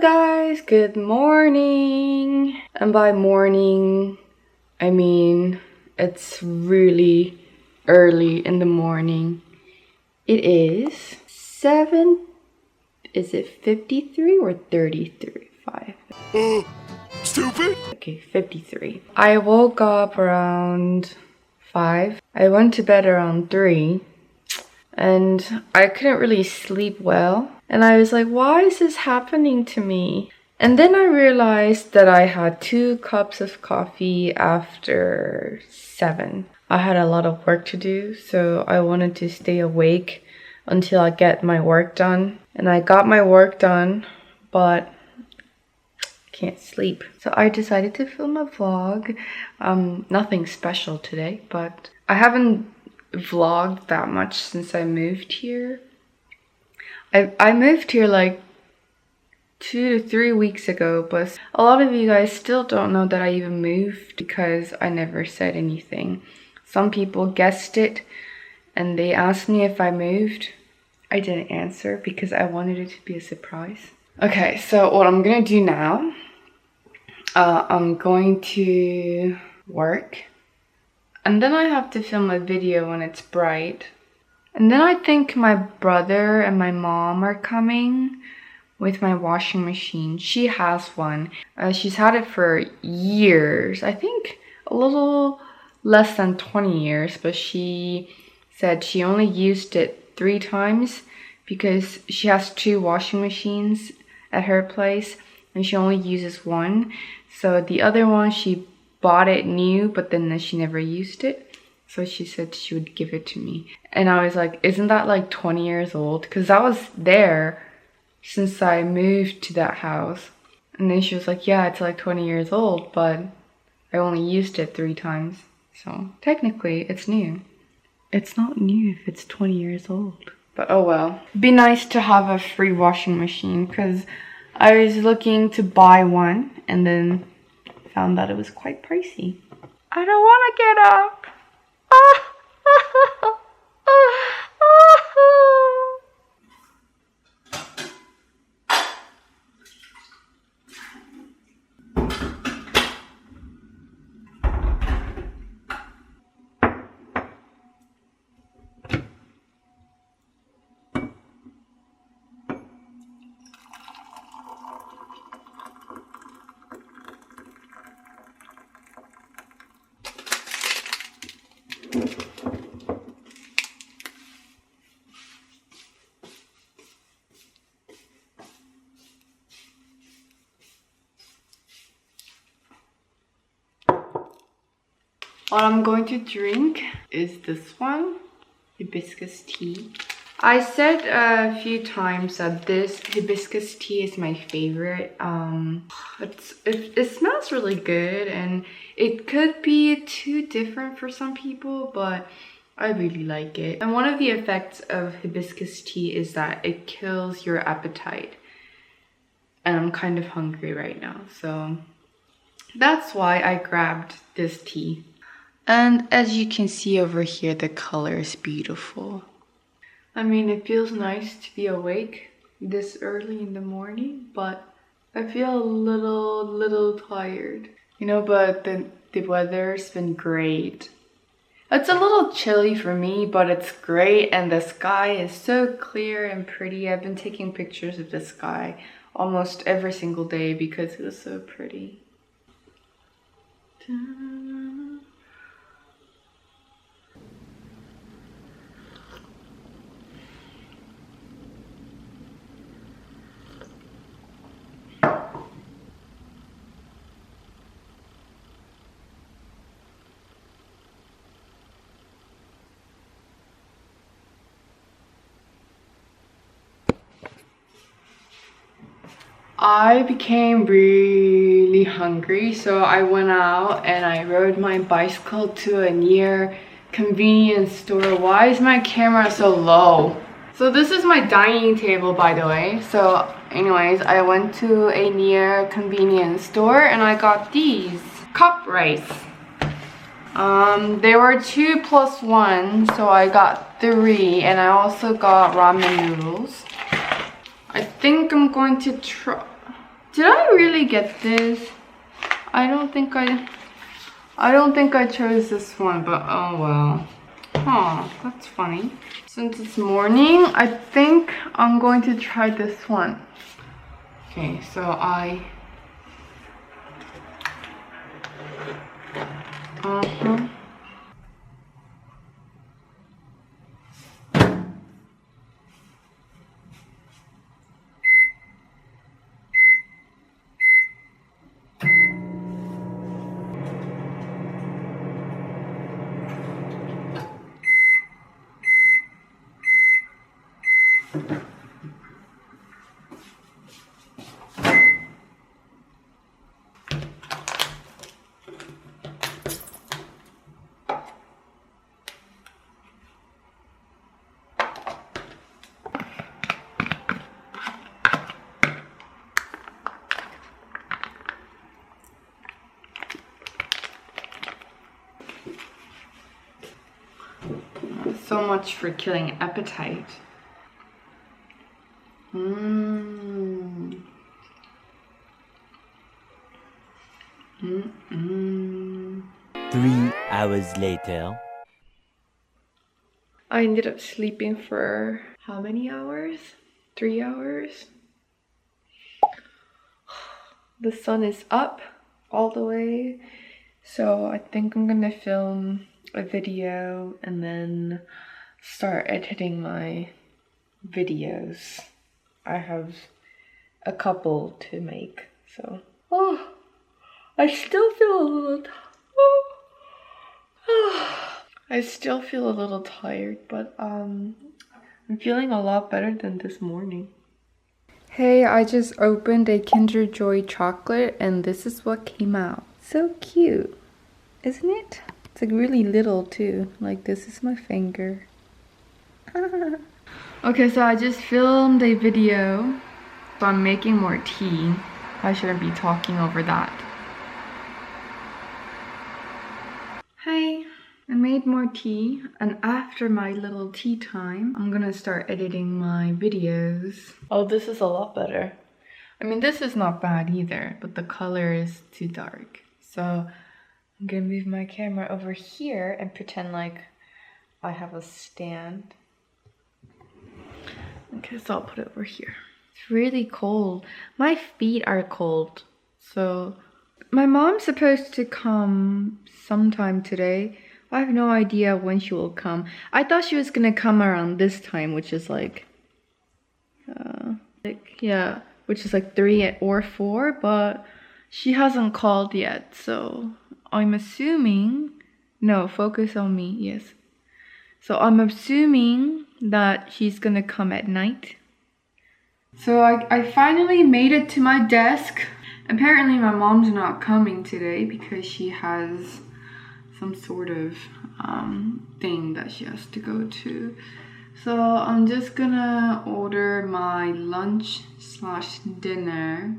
Hello guys, good morning. And by morning, I mean it's really early in the morning. It is 53 or 33? 5. Stupid? Okay, 53. I woke up around 5. I went to bed around 3. And I couldn't really sleep well. And I was like, why is this happening to me? And then I realized that I had 2 cups of coffee after 7. I had a lot of work to do, so I wanted to stay awake until I get my work done. And I got my work done, but can't sleep. So I decided to film a vlog. Nothing special today, but I haven't vlogged that much since I moved here. I moved here like 2 to 3 weeks ago, but a lot of you guys still don't know that I even moved because I never said anything. Some people guessed it and they asked me if I moved. I didn't answer because I wanted it to be a surprise. Okay, so what I'm gonna do now, I'm going to work. And then I have to film a video when it's bright. And then I think my brother and my mom are coming with my washing machine. She has one. She's had it for years. I think a little less than 20 years. But she said she only used it 3 times because she has 2 washing machines at her place. And she only uses one. So the other one she bought it new, but then she never used it. So she said she would give it to me. And I was like, isn't that like 20 years old? Because I was there since I moved to that house. And then she was like, yeah, it's like 20 years old, but I only used it 3 times. So technically it's new. It's not new if it's 20 years old. But oh well. It'd be nice to have a free washing machine because I was looking to buy one and then found that it was quite pricey. I don't want to get up. What I'm going to drink is this one, hibiscus tea. I said a few times that this hibiscus tea is my favorite. It smells really good and it could be too different for some people, but I really like it. And one of the effects of hibiscus tea is that it kills your appetite. And I'm kind of hungry right now, so that's why I grabbed this tea. And as you can see over here, the color is beautiful. I mean, it feels nice to be awake this early in the morning, but I feel a little tired. You know, but the weather's been great. It's a little chilly for me, but it's great and the sky is so clear and pretty. I've been taking pictures of the sky almost every single day because it was so pretty. I became really hungry, so I went out and I rode my bicycle to a near convenience store. Why is my camera so low? So this is my dining table, by the way. So anyways, I went to a near convenience store and I got these cup rice. They were 2 plus 1, so I got 3, and I also got ramen noodles. I think I'm going to try. Did I really get this? I don't think I chose this one, but oh well. Huh, that's funny. Since it's morning, I think I'm going to try this one. Okay, so so much for killing appetite. 3 hours later. I ended up sleeping for how many hours? 3 hours? The sun is up all the way, so I think I'm gonna film a video and then start editing my videos. I have a couple to make, so I still feel a little I still feel a little tired, but I'm feeling a lot better than this morning. Hey, I just opened a Kinder Joy chocolate and this is what came out. So cute, isn't it? It's like really little too. Like this is my finger. Okay, so I just filmed a video. So I'm making more tea. I shouldn't be talking over that. Hi, I made more tea, and after my little tea time, I'm gonna start editing my videos. Oh, this is a lot better. I mean, this is not bad either, but the color is too dark. So I'm gonna move my camera over here and pretend like I have a stand. Okay, so I'll put it over here. It's really cold. My feet are cold. So my mom's supposed to come sometime today. I have no idea when she will come. I thought she was gonna come around this time, which is like 3 or 4, but she hasn't called yet. So I'm assuming, no, focus on me, yes. So I'm assuming that she's gonna come at night. So I finally made it to my desk. Apparently my mom's not coming today because she has some sort of thing that she has to go to. So I'm just gonna order my lunch/dinner.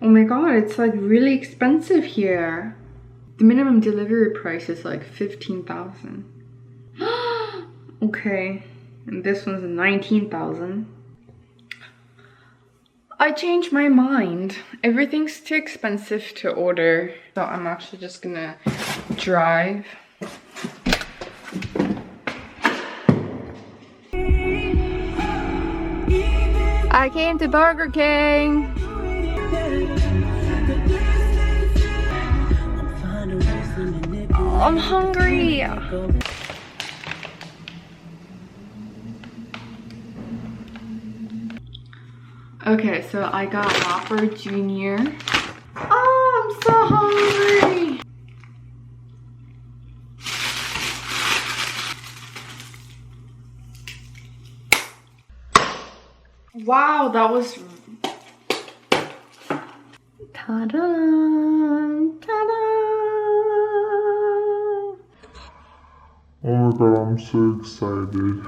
Oh my god, it's like really expensive here. The minimum delivery price is like 15,000. Okay, and this one's 19,000. I changed my mind. Everything's too expensive to order. So I'm actually just gonna drive. I came to Burger King. I'm hungry. Okay, so I got Whopper Jr. Oh, I'm so hungry. Wow, that was... Ta-da! Ta-da! Oh my god, I'm so excited.